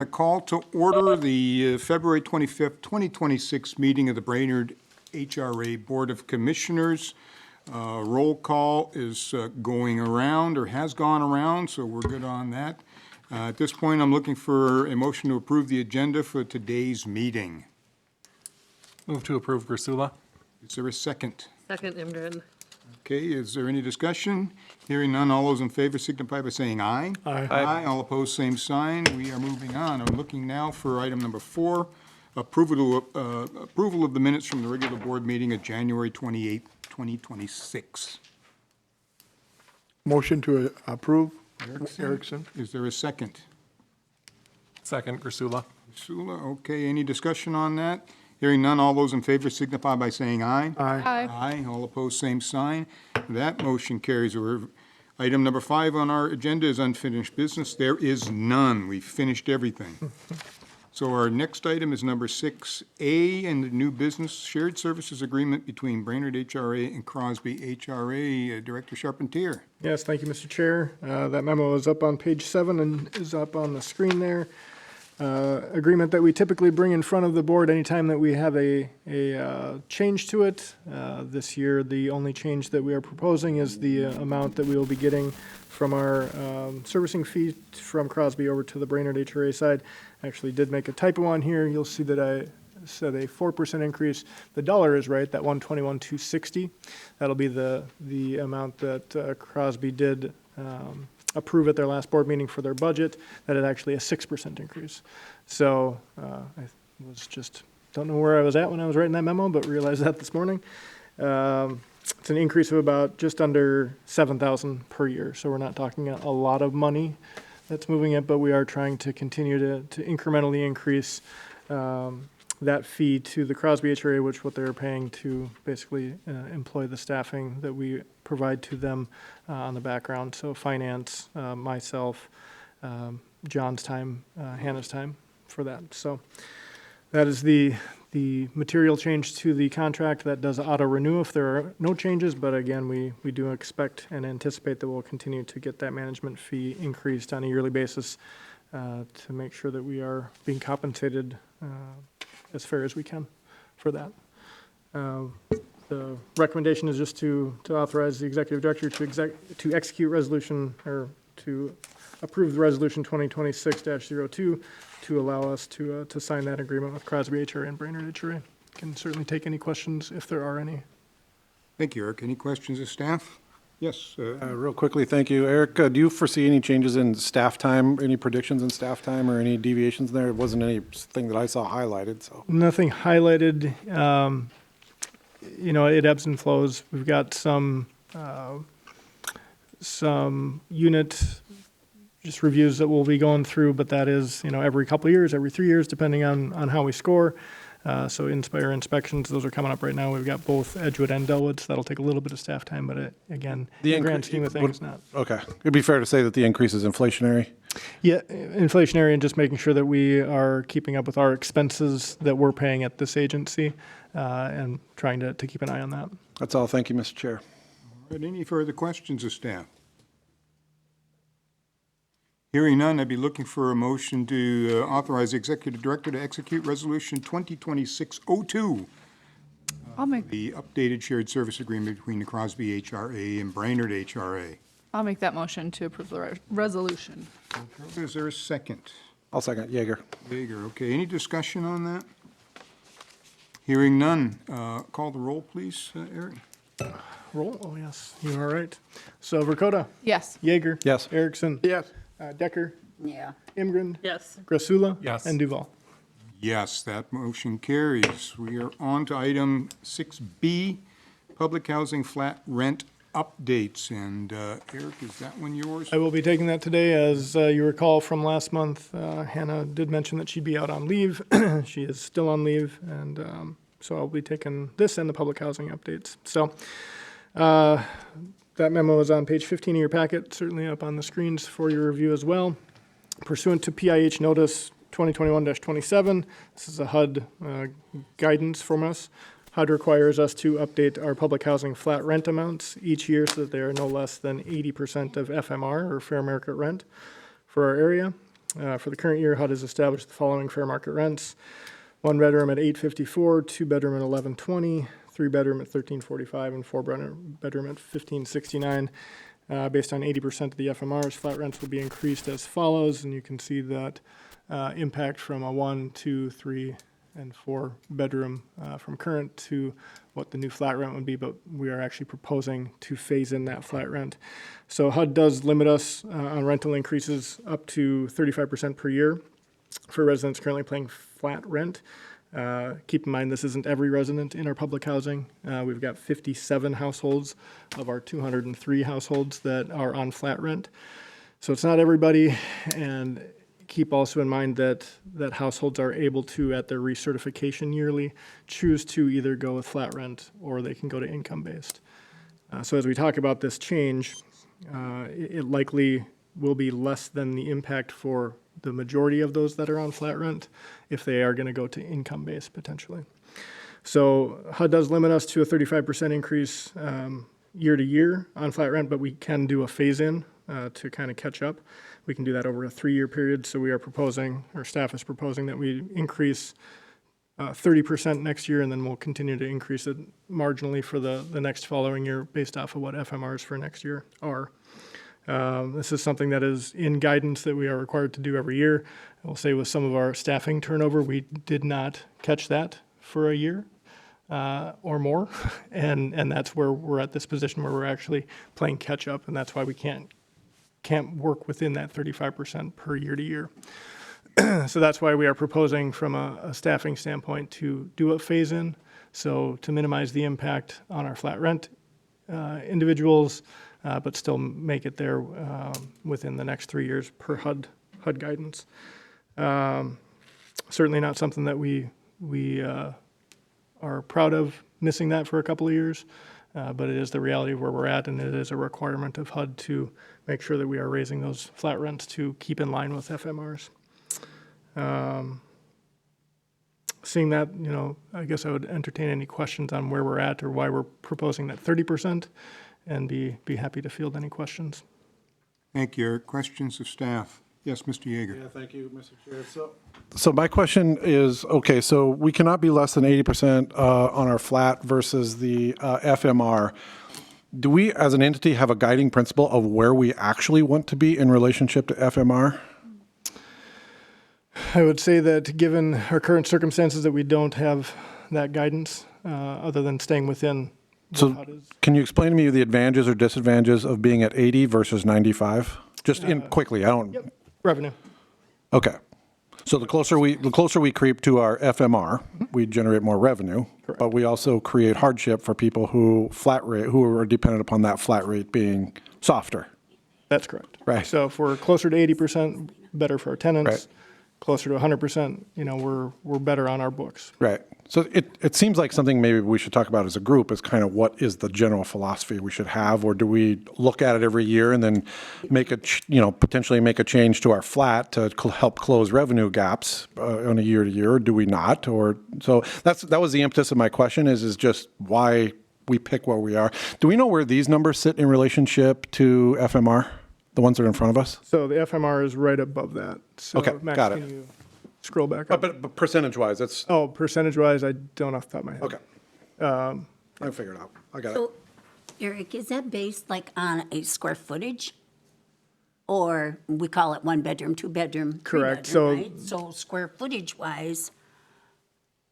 A call to order the February 25th, 2026 meeting of the Brainerd HRA Board of Commissioners. Roll call is going around or has gone around, so we're good on that. At this point, I'm looking for a motion to approve the agenda for today's meeting. Move to approve Grasula. Is there a second? Second, Imgren. Okay, is there any discussion? Hearing none, all those in favor signify by saying aye. Aye. Aye, all opposed, same sign. We are moving on. I'm looking now for item number 4, approval of the minutes from the regular board meeting of January 28th, 2026. Motion to approve. Erickson? Erickson. Is there a second? Second, Grasula. Sula, okay, any discussion on that? Hearing none, all those in favor signify by saying aye. Aye. Aye, all opposed, same sign. That motion carries. Item number 5 on our agenda is unfinished business. There is none. We've finished everything. So our next item is number 6A, and the new business shared services agreement between Brainerd HRA and Crosby HRA. Director Charpentier. Yes, thank you, Mr. Chair. That memo is up on page 7 and is up on the screen there. Agreement that we typically bring in front of the board anytime that we have a change to it. This year, the only change that we are proposing is the amount that we will be getting from our servicing fee from Crosby over to the Brainerd HRA side. Actually did make a typo on here. You'll see that I said a 4% increase. The dollar is right, that $121,260. That'll be the amount that Crosby did approve at their last board meeting for their budget. That is actually a 6% increase. So I don't know where I was at when I was writing that memo, but realized that this morning. It's an increase of about just under $7,000 per year. So we're not talking a lot of money that's moving it, but we are trying to continue to incrementally increase that fee to the Crosby HRA, which what they're paying to basically employ the staffing that we provide to them on the background. So finance, myself, John's time, Hannah's time for that. So that is the material change to the contract. That does auto-renew if there are no changes, but again, we do expect and anticipate that we'll continue to get that management fee increased on a yearly basis to make sure that we are being compensated as fair as we can for that. The recommendation is just to authorize the executive director to execute resolution, or to approve the resolution 2026-02 to allow us to sign that agreement with Crosby HRA and Brainerd HRA. Can certainly take any questions if there are any. Thank you, Eric. Any questions of staff? Yes. Real quickly, thank you. Eric, do you foresee any changes in staff time, any predictions in staff time, or any deviations there? It wasn't anything that I saw highlighted, so. Nothing highlighted. It ebbs and flows. We've got some unit just reviews that we'll be going through, but that is, every couple of years, every 3 years, depending on how we score. So Inspire inspections, those are coming up right now. We've got both Edgewood and Delwood, so that'll take a little bit of staff time, but again, in the grand scheme of things, not. Okay. It'd be fair to say that the increase is inflationary? Yeah, inflationary, and just making sure that we are keeping up with our expenses that we're paying at this agency and trying to keep an eye on that. That's all. Thank you, Mr. Chair. All right, any further questions of staff? Hearing none, I'd be looking for a motion to authorize the executive director to execute resolution 2026-02. I'll make The updated shared service agreement between the Crosby HRA and Brainerd HRA. that motion to approve the resolution. Is there a second? I'll second. Yeager. Yeager, okay. Any discussion on that? Hearing none. Call the roll, please, Eric. Roll, oh yes, you are right. So Verkota, Yes. Yeager. Yes. Erickson. Yes. Decker. Yeah. Imgren. Yes. Grasula. Yes. And Duval. Yes, that motion carries. We are on to item 6B, public housing flat rent updates. And Eric, is that one yours? I will be taking that today. As you recall from last month, Hannah did mention that she'd be out on leave. She is still on leave, and so I'll be taking this and the public housing updates. So that memo is on page 15 of your packet, certainly up on the screens for your review as well. Pursuant to PIH Notice 2021-27, this is a HUD guidance from us. HUD requires us to update our public housing flat rent amounts each year so that they are no less than 80% of FMR, or fair market rent, for our area. For the current year, HUD has established the following fair market rents: one bedroom at $854, two bedroom at $1120, three bedroom at $1345, and four bedroom at $1569. Based on 80% of the FMRs, flat rents will be increased as follows, and you can see that impact from a 1, 2, 3, and 4 bedroom from current to what the new flat rent would be, but we are actually proposing to phase in that flat rent. So HUD does limit us on rental increases up to 35% per year for residents currently paying flat rent. Keep in mind, this isn't every resident in our public housing. We've got 57 households of our 203 households that are on flat rent. So it's not everybody, and keep also in mind that households are able to, at their recertification yearly, choose to either go with flat rent or they can go to income-based. So as we talk about this change, it likely will be less than the impact for the majority of those that are on flat rent if they are going to go to income-based potentially. So HUD does limit us to a 35% increase year to year on flat rent, but we can do a phase-in to kind of catch up. We can do that over a 3-year period. So we are proposing, or staff is proposing, that we increase 30% next year, and then we'll continue to increase it marginally for the next following year based off of what FMRs for next year are. This is something that is in guidance that we are required to do every year. I will say with some of our staffing turnover, we did not catch that for a year or more. And that's where we're at this position where we're actually playing catch up, and that's why we can't work within that 35% per year to year. So that's why we are proposing from a staffing standpoint to do a phase-in, so to minimize the impact on our flat rent individuals, but still make it there within the next 3 years per HUD guidance. Certainly not something that we are proud of missing that for a couple of years, but it is the reality of where we're at, and it is a requirement of HUD to make sure that we are raising those flat rents to keep in line with FMRs. Seeing that, I guess I would entertain any questions on where we're at or why we're proposing that 30%, and be happy to field any questions. Thank you, Eric. Questions of staff? Yes, Mr. Yeager. Yeah, thank you, Mr. Chair. So my question is, okay, so we cannot be less than 80% on our flat versus the FMR. Do we, as an entity, have a guiding principle of where we actually want to be in relationship to FMR? I would say that given our current circumstances that we don't have that guidance other than staying within what So HUD is. can you explain to me the advantages or disadvantages of being at 80 versus 95? Just quickly, I don't. Yep, revenue. Okay. So the closer we creep to our FMR, we generate more revenue, Correct. but we also create hardship for people who are dependent upon that flat rate being softer. That's correct. Right. So if we're closer to 80%, better for our tenants. Right. Closer to 100%, we're better on our books. Right. So it seems like something maybe we should talk about as a group is kind of what is the general philosophy we should have, or do we look at it every year and then potentially make a change to our flat to help close revenue gaps on a year to year, or do we not? Or so that was the impetus of my question is just why we pick where we are. Do we know where these numbers sit in relationship to FMR, the ones that are in front of us? So the FMR is right above that. So Okay, Max, got it. can you scroll back up? But percentage-wise, that's Oh, percentage-wise, I don't off the top of my head. okay. I figured it out. I got it. So, Eric, is that based like on a square footage? Or we call it one bedroom, two bedroom, three Correct, bedroom, right? So square footage wise,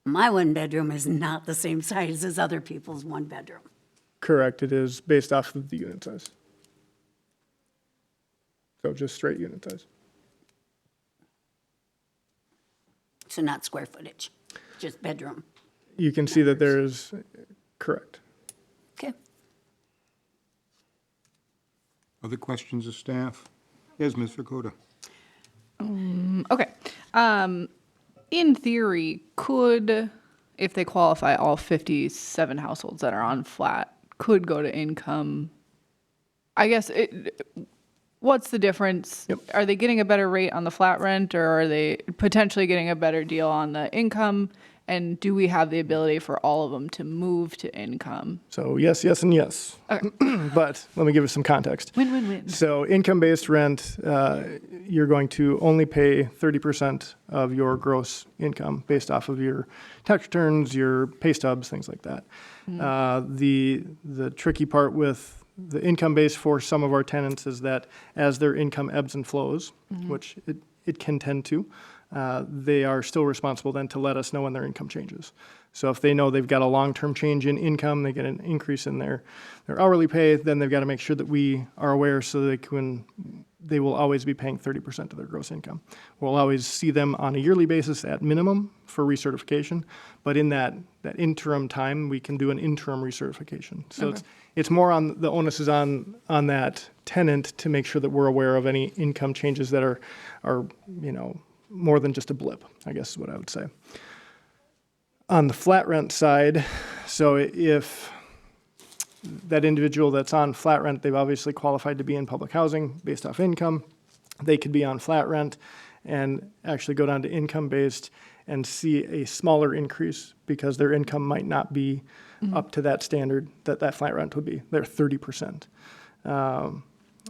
my one bedroom is not the same size as other people's one bedroom. Correct, it is based off of the unit size. So just straight unit size. So not square footage, just bedroom. You can see that there is, correct. Okay. Other questions of staff? Yes, Ms. Ricotta. Okay. In theory, if they qualify, all 57 households that are on flat could go to income. I guess, what's the difference? Yep. Are they getting a better rate on the flat rent, or are they potentially getting a better deal on the income? And do we have the ability for all of them to move to income? So yes, yes, and yes. Okay. But let me give you some context. Win-win-win. So income-based rent, you're going to only pay 30% of your gross income based off of your tax returns, your pay stubs, things like that. The tricky part with the income base for some of our tenants is that as their income ebbs and flows, which it can tend to, they are still responsible then to let us know when their income changes. So if they know they've got a long-term change in income, they get an increase in their hourly pay, then they've got to make sure that we are aware so they will always be paying 30% of their gross income. We'll always see them on a yearly basis at minimum for recertification, but in that interim time, we can do an interim recertification. So it's more on, the onus is on that tenant to make sure that we're aware of any income changes that are more than just a blip, I guess is what I would say. On the flat rent side, so if that individual that's on flat rent, they've obviously qualified to be in public housing based off income, they could be on flat rent and actually go down to income-based and see a smaller increase because their income might not be up to that standard that flat rent would be. They're 30%.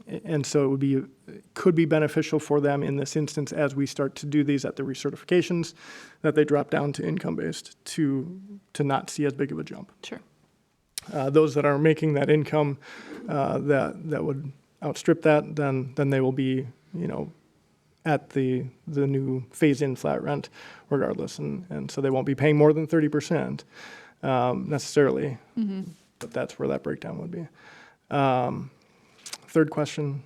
And so could be beneficial for them in this instance as we start to do these at the recertifications, that they drop down to income-based to not see as big of a jump. Sure. Those that are making that income that would outstrip that, then they will be, at the new phase-in flat rent regardless. And so they won't be paying more than 30% necessarily, but that's where that breakdown would be. Third question.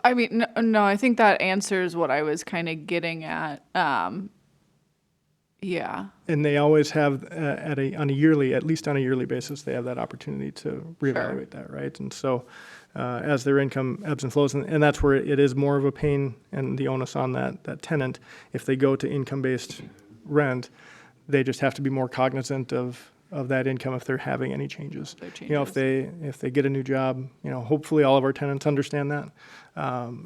I mean, no, I think that answers what I was kind of getting at. Yeah. And they always have at least on a yearly basis, they have that opportunity to reevaluate that, right? And so as their income ebbs and flows, and that's where it is more of a pain and the onus on that tenant. If they go to income-based rent, they just have to be more cognizant of that income if they're having any changes. If they get a new job, hopefully all of our tenants understand that.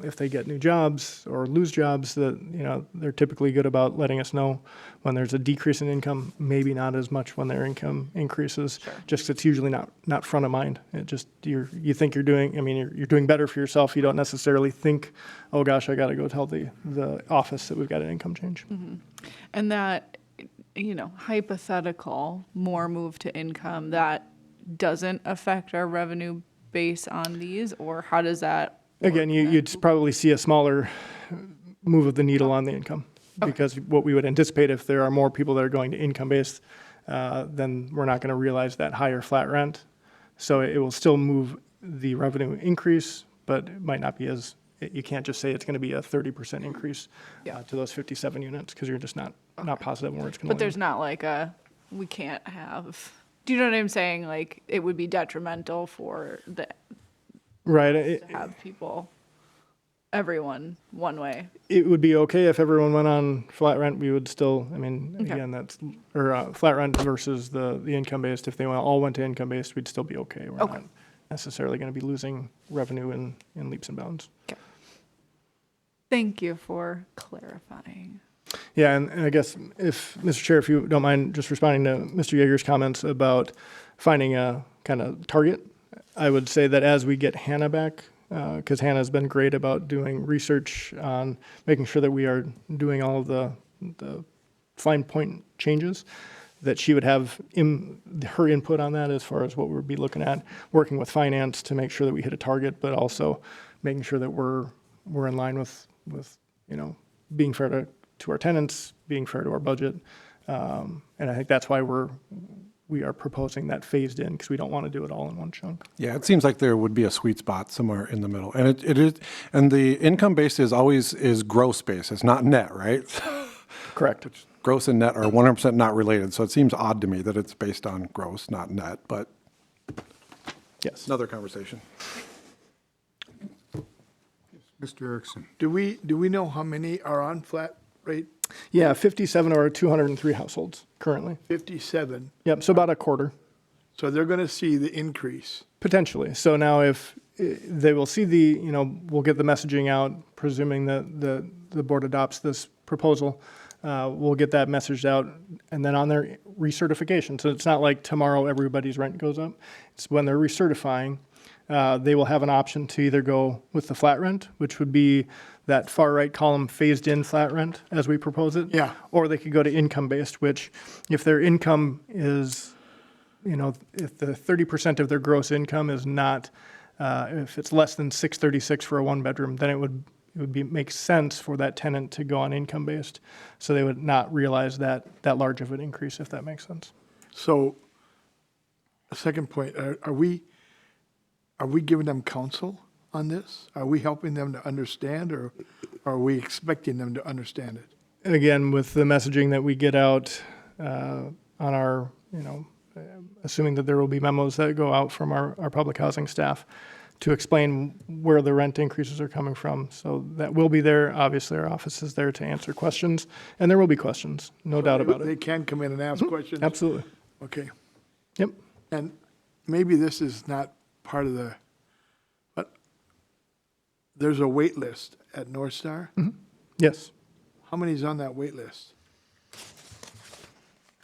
If they get new jobs or lose jobs, that they're typically good about letting us know when there's a decrease in income. Maybe not as much when their income increases. Sure. Just it's usually not front of mind. It just you think you're doing. I mean, you're doing better for yourself. You don't necessarily think, oh gosh, I got to go tell the office that we've got an income change. Mm-hmm. And that. Hypothetical, more move to income, that doesn't affect our revenue base on these, or how does that work? Again, you'd probably see a smaller move of the needle on the income, because what we would anticipate if there are more people that are going to income-based, then we're not going to realize that higher flat rent. So it will still move the revenue increase, but it might not be as, you can't just say it's going to be a 30% increase to those 57 units, because you're just not positive where it's going to land. But there's not like we can't have, do you know what I'm saying? Like, it would be detrimental for right. To have everyone one way. It would be okay if everyone went on flat rent. We would still, again, that's, or flat rent versus the income-based. If they all went to income-based, we'd still be okay. We're not necessarily going to be losing revenue in leaps and bounds. Okay. Thank you for clarifying. Yeah, and I guess if, Mr. Chair, if you don't mind just responding to Mr. Yeager's comments about finding a kind of target, I would say that as we get Hannah back, because Hannah's been great about doing research on making sure that we are doing all of the fine point changes, that she would have her input on that as far as what we'd be looking at, working with finance to make sure that we hit a target, but also making sure that we're in line with being fair to our tenants, being fair to our budget. And I think that's why we are proposing that phased in, because we don't want to do it all in one chunk. Yeah, it seems like there would be a sweet spot somewhere in the middle. And it is, and the income base is always gross base. It's not net, right? Correct. Gross and net are 100% not related. So it seems odd to me that it's based on gross, not net, but yes. Another conversation. Mr. Erickson. Do we know how many are on flat rate? Yeah, 57 of our 203 households currently. 57. Yep, so about a quarter. So they're going to see the increase. Potentially. So now if they will see we'll get the messaging out, presuming that the board adopts this proposal, we'll get that messaged out, and then on their recertification. So it's not like tomorrow everybody's rent goes up. It's when they're recertifying, they will have an option to either go with the flat rent, which would be that far right column phased in flat rent as we propose it. Yeah. Or they could go to income based, which if their income is, if the 30% of their gross income is not, if it's less than 636 for a one bedroom, then it would make sense for that tenant to go on income based. So they would not realize that large of an increase, if that makes sense. So, a second point, are we giving them counsel on this? Are we helping them to understand, or are we expecting them to understand it? And again, with the messaging that we get out on our, assuming that there will be memos that go out from our public housing staff to explain where the rent increases are coming from. So that will be there. Obviously, our office is there to answer questions, and there will be questions, no doubt about They it. can come in and ask questions? Absolutely. Okay. Yep. And maybe this is not part of the, but there's a wait list at North Star? Yes. How many's on that wait list?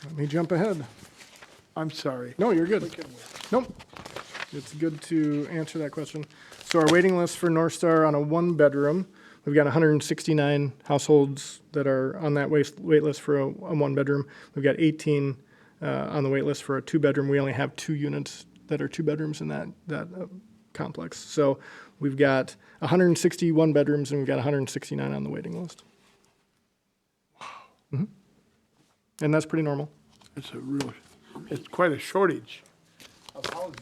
Let me jump ahead. I'm sorry. No, you're good. Nope. It's good to answer that question. So our waiting list for North Star on a one bedroom, we've got 169 households that are on that wait list for a one bedroom. We've got 18 on the wait list for a two bedroom. We only have 2 units that are 2 bedrooms in that complex. So we've got 161 bedrooms and we've got 169 on the waiting list. Wow. And that's pretty normal. It's quite a shortage of housing.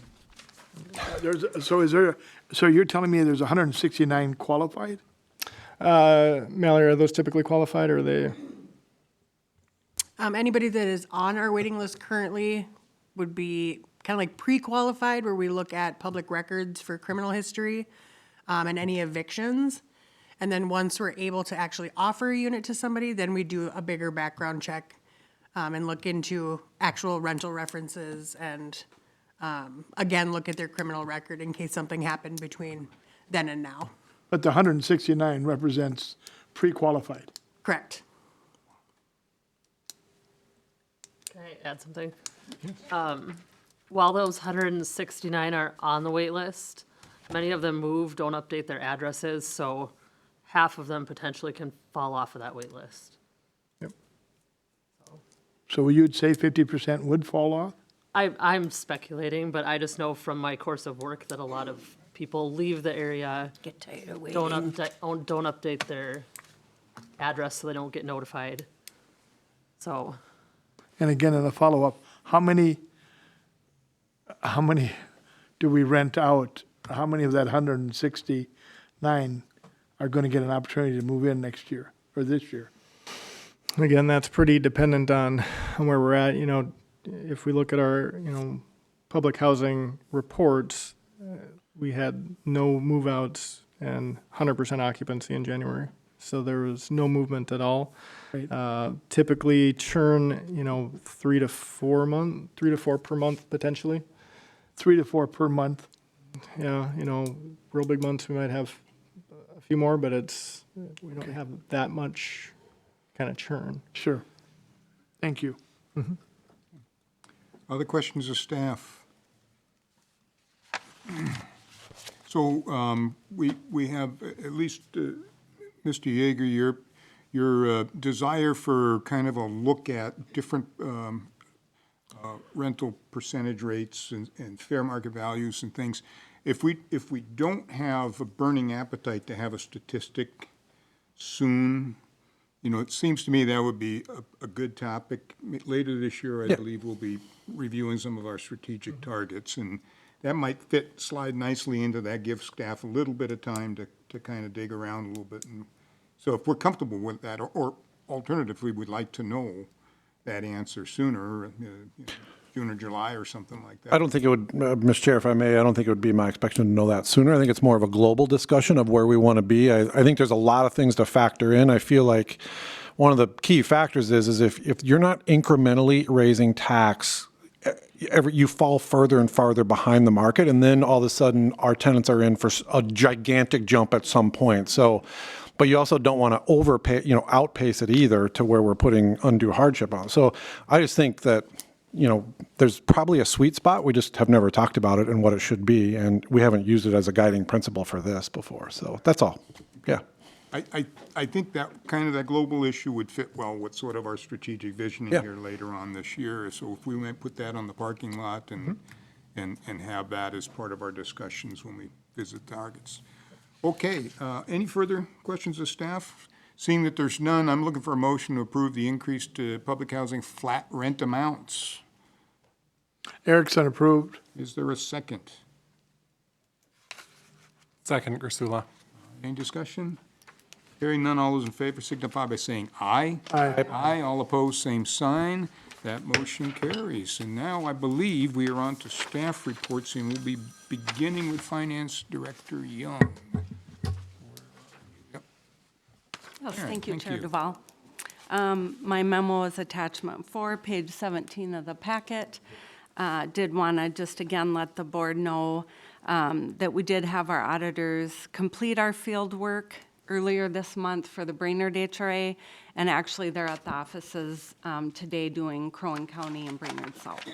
So you're telling me there's 169 qualified? Mallory, are those typically qualified or are they? Anybody that is on our waiting list currently would be kind of like pre-qualified, where we look at public records for criminal history and any evictions. And then once we're able to actually offer a unit to somebody, then we do a bigger background check and look into actual rental references and, again, look at their criminal record in case something happened between then and now. But the 169 represents pre-qualified. Correct. Can I add something? While those 169 are on the wait list, many of them move, don't update their addresses, so half of them potentially can fall off of that wait list. Yep. So you'd say 50% would fall off? I'm speculating, but I just know from my course of work that a lot of people leave the area, Get tired of don't waiting. update their address so they don't get notified. So, And again, in a follow-up, how many do we rent out? How many of that 169 are going to get an opportunity to move in next year or this year? Again, that's pretty dependent on where we're at. If we look at our, public housing reports, we had no move-outs and 100% occupancy in January. So there was no movement at all. Right. Typically churn, 3 to 4 per month potentially. 3 to 4 per month. Yeah, real big months we might have a few more, but we don't have that much kind of churn. Sure. Thank you. Other questions of staff? So we have at least, Mr. Yeager, your desire for kind of a look at different rental percentage rates and fair market values and things. If we don't have a burning appetite to have a statistic soon, it seems to me that would be a good topic. Later this year, I believe we'll be reviewing some of our strategic targets, and that might slide nicely into that, give staff a little bit of time to kind of dig around a little bit. And so if we're comfortable with that, or alternatively, we'd like to know that answer sooner, June or July or something like that. I don't think it would, Mr. Chair, if I may, I don't think it would be my expectation to know that sooner. I think it's more of a global discussion of where we want to be. I think there's a lot of things to factor in. I feel like one of the key factors is if you're not incrementally raising tax, you fall further and farther behind the market, and then all of a sudden our tenants are in for a gigantic jump at some point. So but you also don't want to overpay, outpace it either to where we're putting undue hardship on. So I just think that, there's probably a sweet spot. We just have never talked about it and what it should be, and we haven't used it as a guiding principle for this before. So that's all. Yeah. I think that kind of that global issue would fit well with sort of our strategic visioning Yeah. here later on this year. So if we might put that on the parking lot and have that as part of our discussions when we visit targets. Okay, any further questions of staff? Seeing that there's none, I'm looking for a motion to approve the increased public housing flat rent amounts. Erickson approved. Is there a second? Second, Grasula. Any discussion? Hearing none, all those in favor signify by saying aye. Aye. Aye, all opposed, same sign. That motion carries. And now I believe we are on to staff reports, and we'll be beginning with Finance Director Young. Yes, Karen, thank you, thank Chair you. Duval. My memo is attachment 4, page 17 of the packet. Did want to just again let the board know that we did have our auditors complete our field work earlier this month for the Brainerd HRA, and actually they're at the offices today doing Crow County and Brainerd South.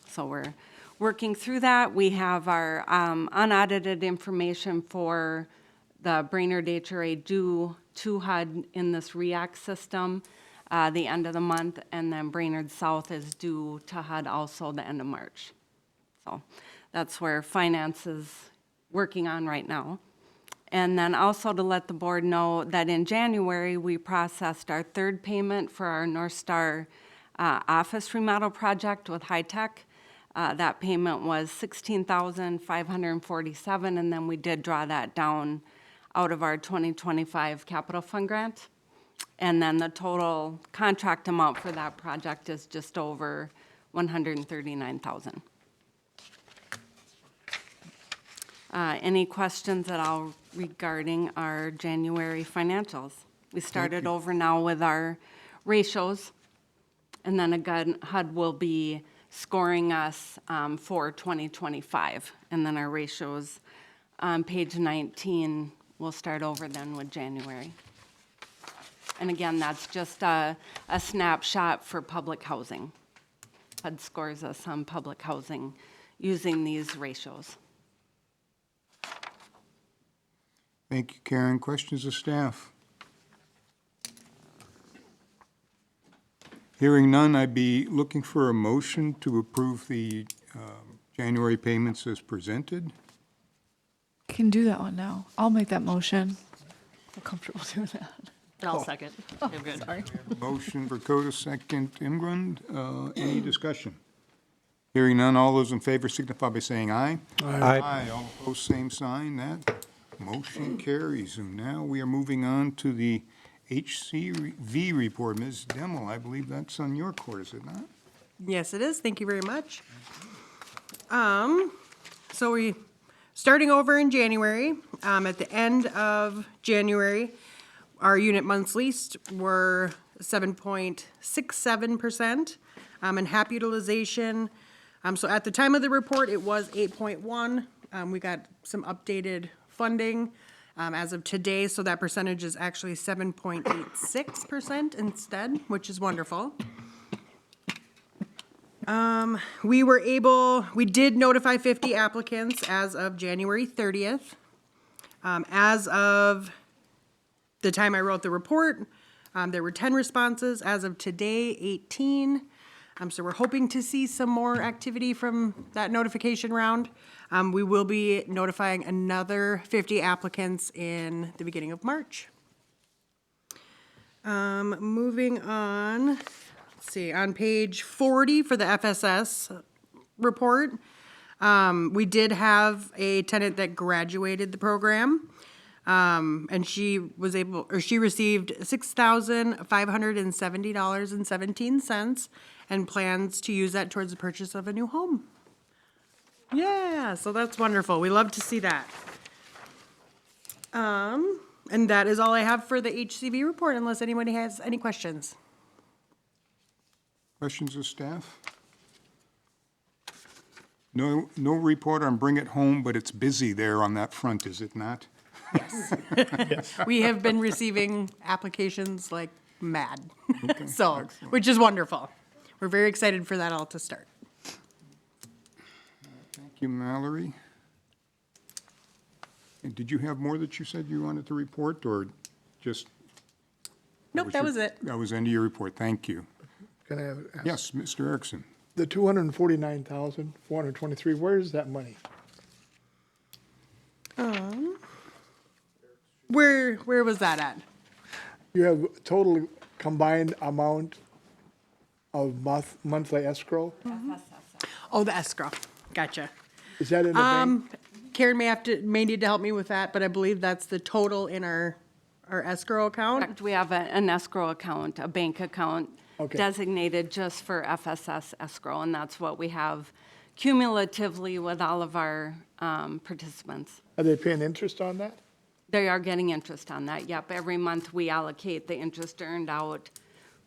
So we're working through that. We have our unaudited information for the Brainerd HRA due to HUD in this REACT system the end of the month, and then Brainerd South is due to HUD also the end of March. So that's where finance is working on right now. And then also to let the board know that in January, we processed our third payment for our North Star office remodel project with High Tech. That payment was $16,547, and then we did draw that down out of our 2025 capital fund grant. And then the total contract amount for that project is just over $139,000. Any questions at all regarding our January financials? We started over now with our ratios, and then again, HUD will be scoring us for 2025. And then our ratios on page 19, we'll start over then with January. And again, that's just a snapshot for public housing. HUD scores us on public housing using these ratios. Thank you, Karen. Questions of staff? Hearing none, I'd be looking for a motion to approve the January payments as presented. Can do that one now. I'll make that motion. I'm comfortable doing that. And I'll second. I'm good. Sorry. Motion for Coda, second Imgrund. Any discussion? Hearing none, all those in favor signify by saying aye. Aye. All opposed, same sign. That motion carries. And now we are moving on to the HCV report. Ms. Demmel, I believe that's on your court, is it not? Yes, it is. Thank you very much. So starting over in January, at the end of January, our unit months leased were 7.67%, and HAP utilization. So at the time of the report, it was 8.1. We got some updated funding as of today, so that percentage is actually 7.86% instead, which is wonderful. We did notify 50 applicants as of January 30th. As of the time I wrote the report, there were 10 responses. As of today, 18. So we're hoping to see some more activity from that notification round. We will be notifying another 50 applicants in the beginning of March. Moving on, let's see, on page 40 for the FSS report, we did have a tenant that graduated the program. And she received $6,570.17 and plans to use that towards the purchase of a new home. Yeah, so that's wonderful. We love to see that. And that is all I have for the HCV report, unless anybody has any questions. Questions of staff? No report on Bring It Home, but it's busy there on that front, is it not? We have been receiving applications like mad, so, which is wonderful. We're very excited for that all to start. Thank you, Mallory. And did you have more that you said you wanted to report, or just? Nope, that was it. That was the end of your report. Thank you. Can I have, Yes, Mr. Erickson. the 249,423, where is that money? Where was that at? You have total combined amount of monthly escrow? Oh, the escrow. Gotcha. Is that in the bank? Karen may need to help me with that, but I believe that's the total in our escrow account. Correct, we have an escrow account, a bank account Okay. designated just for FSS escrow, and that's what we have cumulatively with all of our participants. Are they paying interest on that? They are getting interest on that, yep. Every month, we allocate the interest earned out,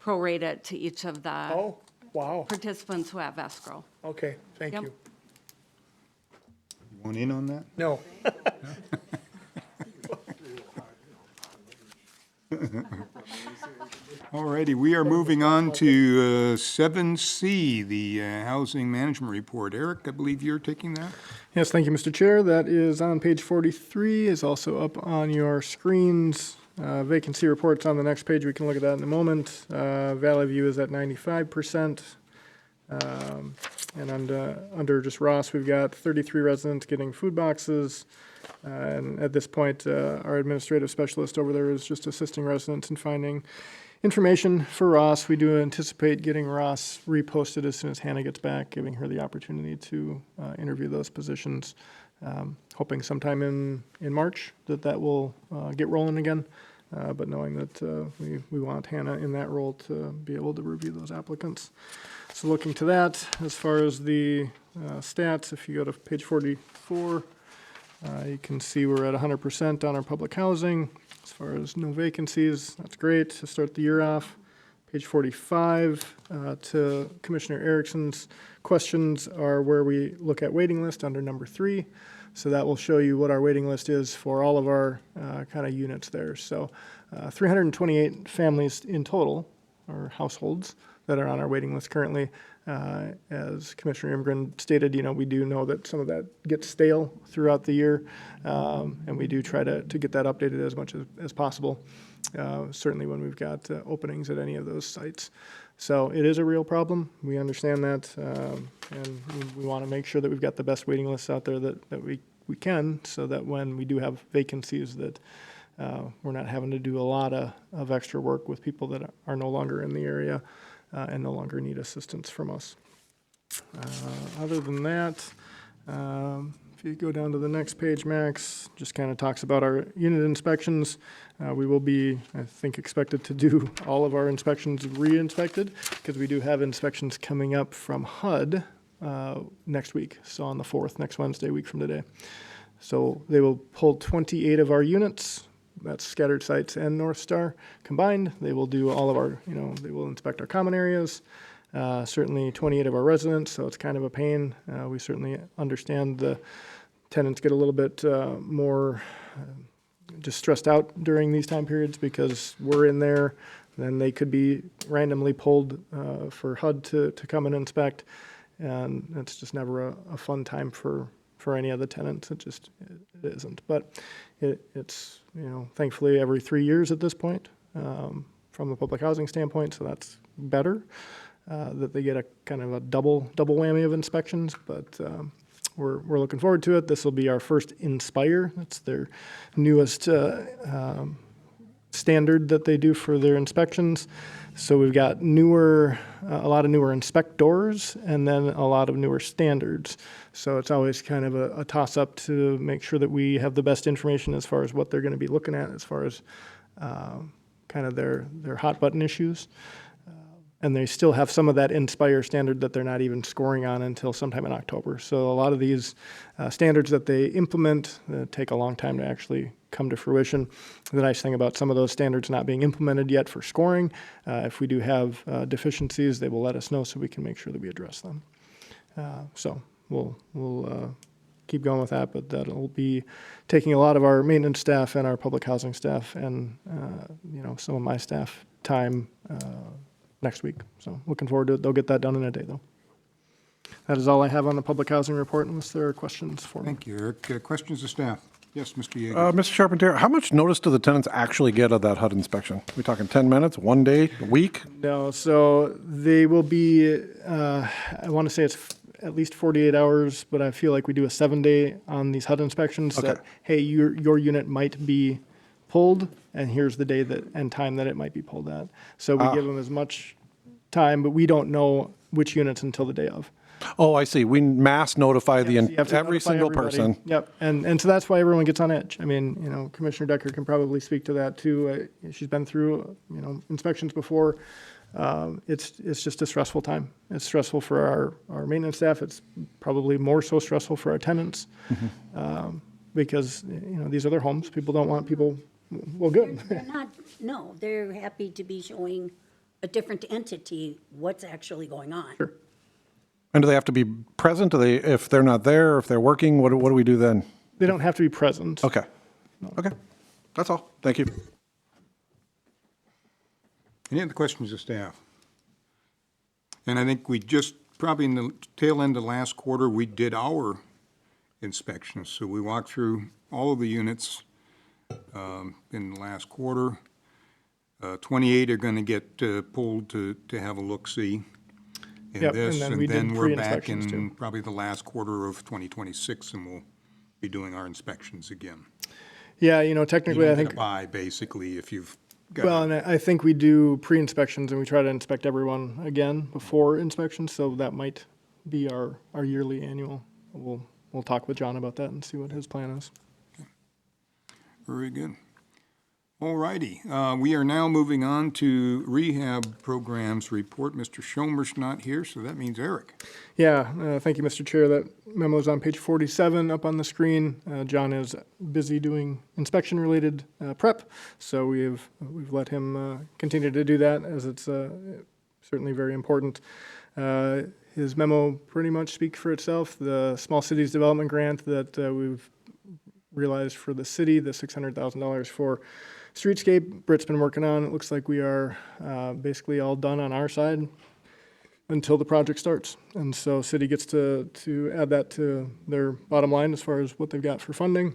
prorate it to each of the Oh, wow. participants who have escrow. Okay, thank Yep. you. You want in on that? No. All righty, we are moving on to 7C, the Housing Management Report. Eric, I believe you're taking that? Yes, thank you, Mr. Chair. That is on page 43, is also up on your screens. Vacancy reports on the next page. We can look at that in a moment. Valley View is at 95%. And under just Ross, we've got 33 residents getting food boxes. And at this point, our administrative specialist over there is just assisting residents in finding information for Ross. We do anticipate getting Ross reposted as soon as Hannah gets back, giving her the opportunity to interview those positions. Hoping sometime in March that will get rolling again. But knowing that we want Hannah in that role to be able to review those applicants. So looking to that, as far as the stats, if you go to page 44, you can see we're at 100% on our public housing. As far as no vacancies, that's great to start the year off. Page 45, to Commissioner Erickson's questions are where we look at waiting list under number 3. So that will show you what our waiting list is for all of our kind of units there. So 328 families in total, or households, that are on our waiting list currently. As Commissioner Imgren stated, we do know that some of that gets stale throughout the year, and we do try to get that updated as much as possible, certainly when we've got openings at any of those sites. So it is a real problem. We understand that, and we want to make sure that we've got the best waiting lists out there that we can, so that when we do have vacancies that we're not having to do a lot of extra work with people that are no longer in the area and no longer need assistance from us. Other than that, if you go down to the next page, Max, just kind of talks about our unit inspections. We will be, I think, expected to do all of our inspections re-inspected, because we do have inspections coming up from HUD next week, so on the 4th, next Wednesday, week from today. So they will pull 28 of our units, that's scattered sites and North Star combined. They will do all of our, they will inspect our common areas, certainly 28 of our residents, so it's kind of a pain. We certainly understand the tenants get a little bit more just stressed out during these time periods, because we're in there, then they could be randomly pulled for HUD to come and inspect, and it's just never a fun time for any of the tenants. It isn't. But it's, thankfully every 3 years at this point from a public housing standpoint, so that's better that they get a kind of a double whammy of inspections, but we're looking forward to it. This will be our first Inspire. That's their newest standard that they do for their inspections. So we've got a lot of newer inspectors, and then a lot of newer standards. So it's always kind of a toss-up to make sure that we have the best information as far as what they're going to be looking at, as far as kind of their hot button issues. And they still have some of that Inspire standard that they're not even scoring on until sometime in October. So a lot of these standards that they implement take a long time to actually come to fruition. The nice thing about some of those standards not being implemented yet for scoring, if we do have deficiencies, they will let us know so we can make sure that we address them. So we'll keep going with that, but that'll be taking a lot of our maintenance staff and our public housing staff and, some of my staff time next week. So looking forward to it. They'll get that done in a day, though. That is all I have on the public housing report, unless there are questions for me. Thank you, Eric. Questions of staff? Yes, Mr. Yeager. Mr. Charpentier, how much notice do the tenants actually get of that HUD inspection? We talking 10 minutes, 1 day, a week? No, so they will be, I want to say it's at least 48 hours, but I feel like we do a 7-day on these HUD inspections. That, Okay. hey, your unit might be pulled, and here's the day and time that it might be pulled at. So we give them as much time, but we don't know which units until the day of. Oh, I see. We mass notify So you have to every notify single everybody. person. Yep, and so that's why everyone gets on edge. I mean, Commissioner Decker can probably speak to that too. She's been through, inspections before. It's just a stressful time. It's stressful for our maintenance staff. It's probably more so stressful for our tenants. Because, these are their homes. People don't want people, well, good. They're not, no, they're happy to be showing a different entity what's actually going on. Sure. And do they have to be present? If they're not there, if they're working, what do we do then? They don't have to be present. Okay. Okay. That's all. Thank you. Any other questions of staff? And I think we just, probably in the tail end of last quarter, we did our inspections. So we walked through all of the units in the last quarter. 28 are going to get pulled to have a look-see in Yep, this. and then we did we're back pre-inspections, in too. probably the last quarter of 2026, and we'll be doing our inspections again. Yeah, You technically, don't I get a think, buy, basically, if you've got. well, and I think we do pre-inspections and we try to inspect everyone again before inspection, so that might be our yearly annual. We'll talk with John about that and see what his plan is. Very good. All righty. We are now moving on to rehab programs report. Mr. Schomer's not here, so that means Eric. Yeah, thank you, Mr. Chair. That memo is on page 47 up on the screen. John is busy doing inspection-related prep, so we've let him continue to do that, as it's certainly very important. His memo pretty much speaks for itself. The Small Cities Development Grant that we've realized for the city, the $600,000 for streetscape, Britt's been working on. It looks like we are basically all done on our side until the project starts. And so city gets to add that to their bottom line as far as what they've got for funding.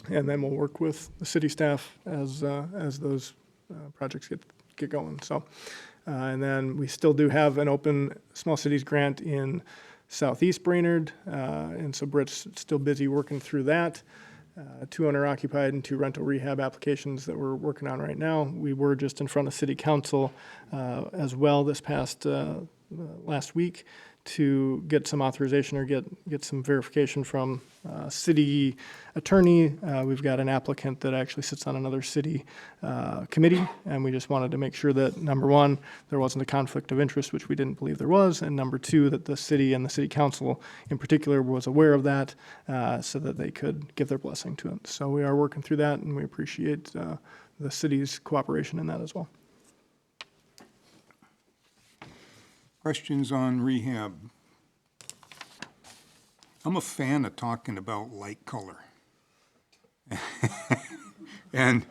And then we'll work with the city staff as those projects get going. So, and then we still do have an open Small Cities Grant in Southeast Brainerd. And so Britt's still busy working through that. 2 owner-occupied and 2 rental rehab applications that we're working on right now. We were just in front of City Council as well this past last week to get some authorization or get some verification from city attorney. We've got an applicant that actually sits on another city committee, and we just wanted to make sure that, number one, there wasn't a conflict of interest, which we didn't believe there was, and number two, that the city and the city council in particular was aware of that so that they could give their blessing to it. So we are working through that, and we appreciate the city's cooperation in that as well. Questions on rehab? I'm a fan of talking about light color. And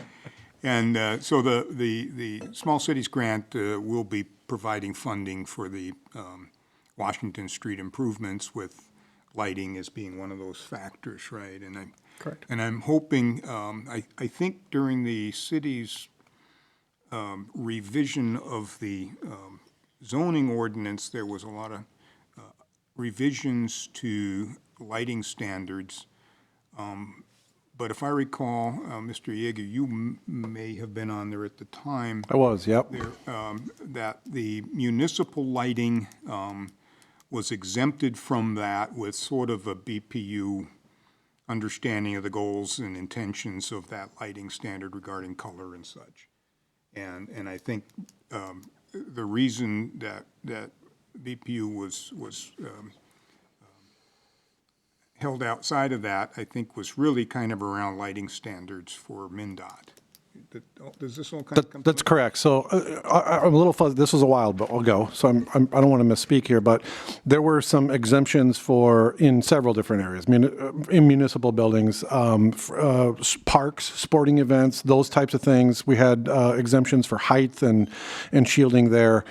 so the Small Cities Grant will be providing funding for the Washington Street improvements, with lighting as being one of those factors, right? And Correct. And I'm hoping, I think during the city's revision of the zoning ordinance, there was a lot of revisions to lighting standards. But if I recall, Mr. Yeager, you may have been on there at the time. I was, yep. That the municipal lighting was exempted from that with sort of a BPU understanding of the goals and intentions of that lighting standard regarding color and such. And I think the reason that BPU was held outside of that, I think, was really kind of around lighting standards for MnDOT. Does this all kind of come? That's correct. So I'm a little fuzzy. This was a while ago, so I don't want to misspeak here, but there were some exemptions in several different areas, in municipal buildings, parks, sporting events, those types of things. We had exemptions for height and shielding there.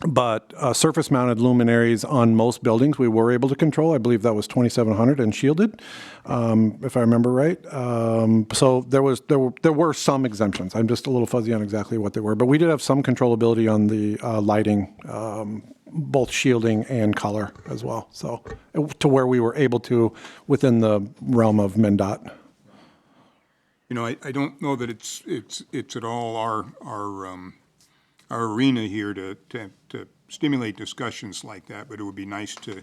But surface-mounted luminaries on most buildings, we were able to control. I believe that was 2,700 and shielded, if I remember right. So there were some exemptions. I'm just a little fuzzy on exactly what they were. But we did have some controllability on the lighting, both shielding and color as well. So to where we were able to within the realm of MnDOT. You know, I don't know that it's at all our arena here to stimulate discussions like that, but it would be nice to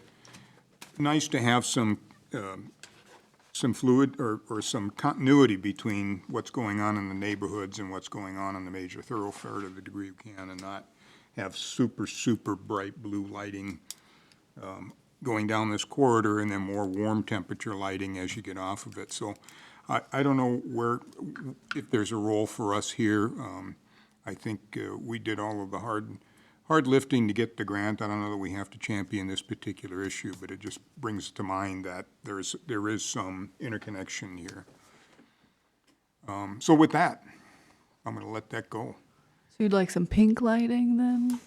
have some fluid or some continuity between what's going on in the neighborhoods and what's going on the major thoroughfare to the degree we can, and not have super bright blue lighting going down this corridor and then more warm temperature lighting as you get off of it. So I don't know if there's a role for us here. I think we did all of the hard lifting to get the grant. I don't know that we have to champion this particular issue, but it just brings to mind that there is some interconnection here. So with that, I'm going to let that go. So you'd like some pink lighting then?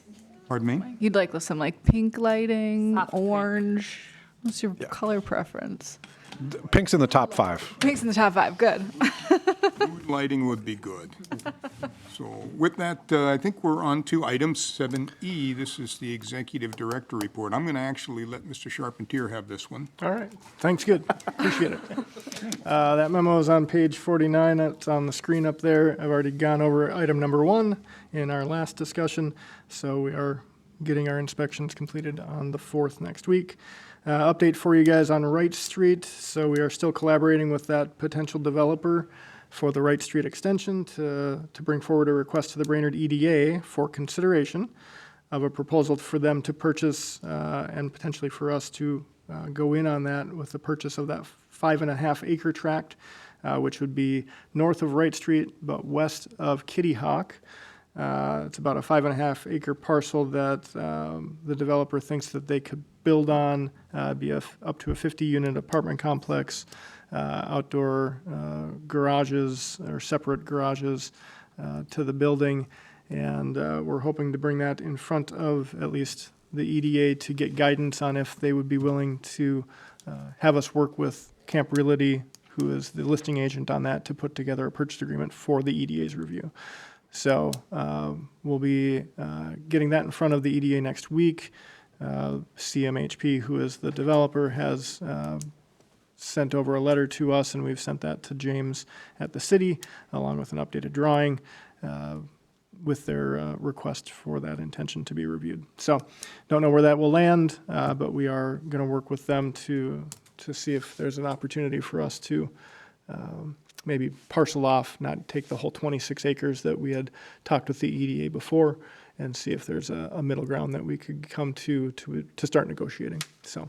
Pardon me? You'd like some like pink lighting, Soft pink. Orange? What's your color preference? Pink's in the top 5. Pink's in the top 5, good. Mood lighting would be good. So with that, I think we're on to item 7E. This is the Executive Director Report. I'm going to actually let Mr. Charpentier have this one. All right, thanks, good, appreciate it. That memo is on page 49, it's on the screen up there. I've already gone over item number 1 in our last discussion, so we are getting our inspections completed on the 4th next week. Update for you guys on Wright Street, so we are still collaborating with that potential developer for the Wright Street extension to bring forward a request to the Brainerd EDA for consideration of a proposal for them to purchase and potentially for us to go in on that with the purchase of that 5.5 acre tract, which would be north of Wright Street but west of Kitty Hawk. It's about a 5.5 acre parcel that the developer thinks that they could build on, be up to a 50-unit apartment complex, outdoor garages or separate garages to the building. And we're hoping to bring that in front of at least the EDA to get guidance on if they would be willing to have us work with Camp Realty, who is the listing agent on that, to put together a purchase agreement for the EDA's review. So we'll be getting that in front of the EDA next week. CMHP, who is the developer, has sent over a letter to us, and we've sent that to James at the city, along with an updated drawing with their request for that intention to be reviewed. So don't know where that will land, but we are going to work with them to see if there's an opportunity for us to maybe parcel off, not take the whole 26 acres that we had talked with the EDA before, and see if there's a middle ground that we could come to start negotiating. So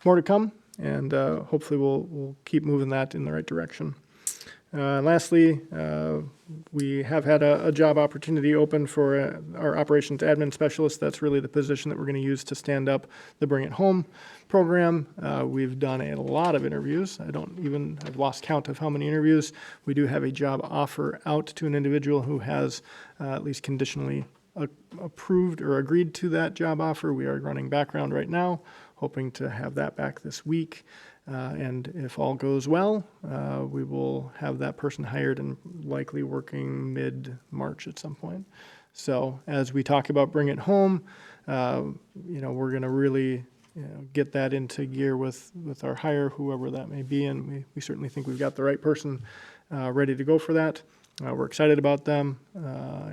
more to come, and hopefully we'll keep moving that in the right direction. Lastly, we have had a job opportunity open for our operations admin specialist. That's really the position that we're going to use to stand up the Bring It Home program. We've done a lot of interviews. I've lost count of how many interviews. We do have a job offer out to an individual who has at least conditionally approved or agreed to that job offer. We are running background right now, hoping to have that back this week. And if all goes well, we will have that person hired and likely working mid-March at some point. So as we talk about Bring It Home, we're going to really get that into gear with our hire, whoever that may be, and we certainly think we've got the right person ready to go for that. We're excited about them,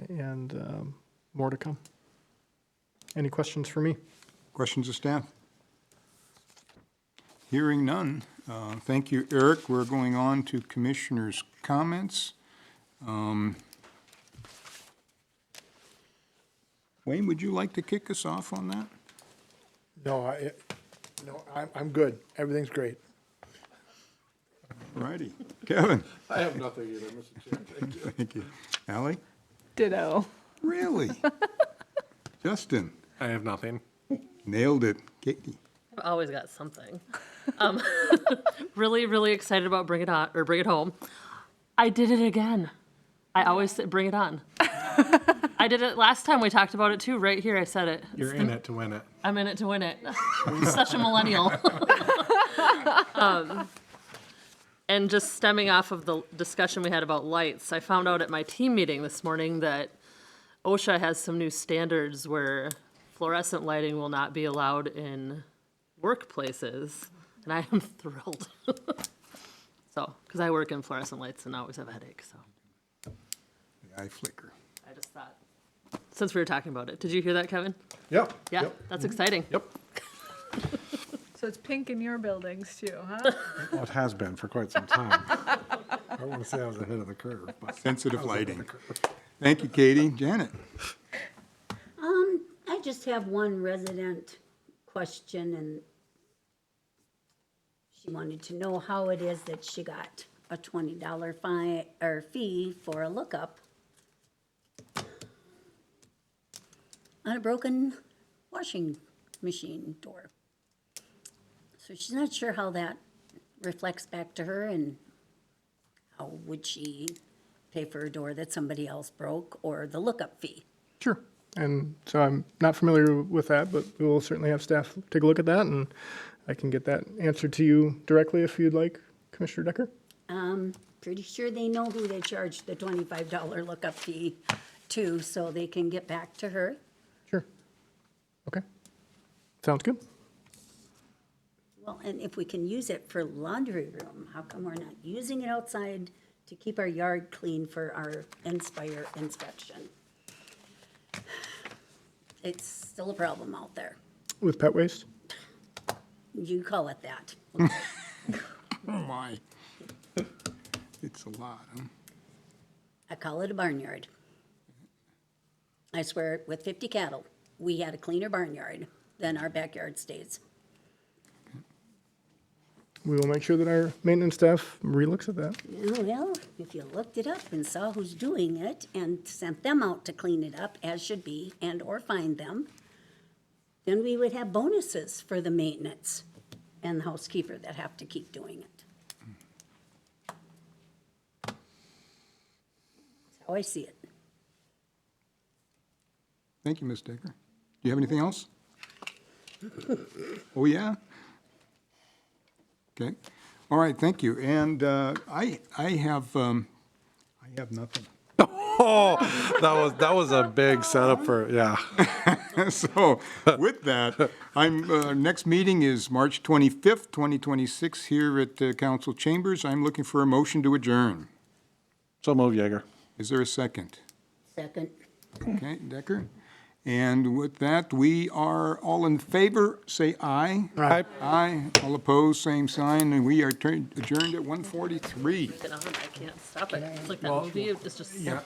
and more to come. Any questions for me? Questions of staff? Hearing none. Thank you, Eric. We're going on to commissioners' comments. Wayne, would you like to kick us off on that? No, I'm good. Everything's great. Righty. Kevin? I have nothing either, Mr. Chair. Thank you. Thank you. Ally? Ditto. Really? Justin? I have nothing. Nailed it. Katie? I've always got something. Really, really excited about Bring It On, or Bring It Home. I did it again. I always say, bring it on. I did it last time we talked about it too, right here, I said it. You're in it to win it. I'm in it to win it. Such a millennial. And just stemming off of the discussion we had about lights, I found out at my team meeting this morning that OSHA has some new standards where fluorescent lighting will not be allowed in workplaces, and I am thrilled. So, because I work in fluorescent lights and I always have a headache, so The eye flicker. I just thought, since we were talking about it, did you hear that, Kevin? Yep. Yeah, Yep. that's exciting. Yep. So it's pink in your buildings too, huh? Well, it has been for quite some time. I don't want to say I was ahead of the curve, but. Sensitive lighting. Thank you, Katie. Janet? I just have one resident question, and she wanted to know how it is that she got a $20 fine or fee for a lookup on a broken washing machine door. So she's not sure how that reflects back to her, and how would she pay for a door that somebody else broke, or the lookup fee. Sure. And so I'm not familiar with that, but we will certainly have staff take a look at that, and I can get that answered to you directly if you'd like, Commissioner Decker. Pretty sure they know who they charged the $25 lookup fee to, so they can get back to her. Sure. Okay. Sounds good. Well, and if we can use it for laundry room, how come we're not using it outside to keep our yard clean for our Inspire inspection? It's still a problem out there. With pet waste? You call it that. Oh, my. It's a lot, huh? I call it a barnyard. I swear, with 50 cattle, we had a cleaner barnyard than our backyard stays. We will make sure that our maintenance staff relooks at that. Well, if you looked it up and saw who's doing it and sent them out to clean it up, as should be, and/or find them, then we would have bonuses for the maintenance and the housekeeper that have to keep doing it. That's how I see it. Thank you, Ms. Decker. Do you have anything else? Oh, yeah? Okay. All right, thank you. And I have nothing. Oh, that was a big setup for, yeah. So with that, next meeting is March 25th, 2026, here at Council Chambers. I'm looking for a motion to adjourn. So move, Jaeger. Is there a second? Second. Okay, Decker. And with that, we are all in favor, say aye. Aye. Aye. All opposed, same sign, and we are adjourned at 1:43. Get on, I can't stop it. It's like that movie, it's just. Yeah,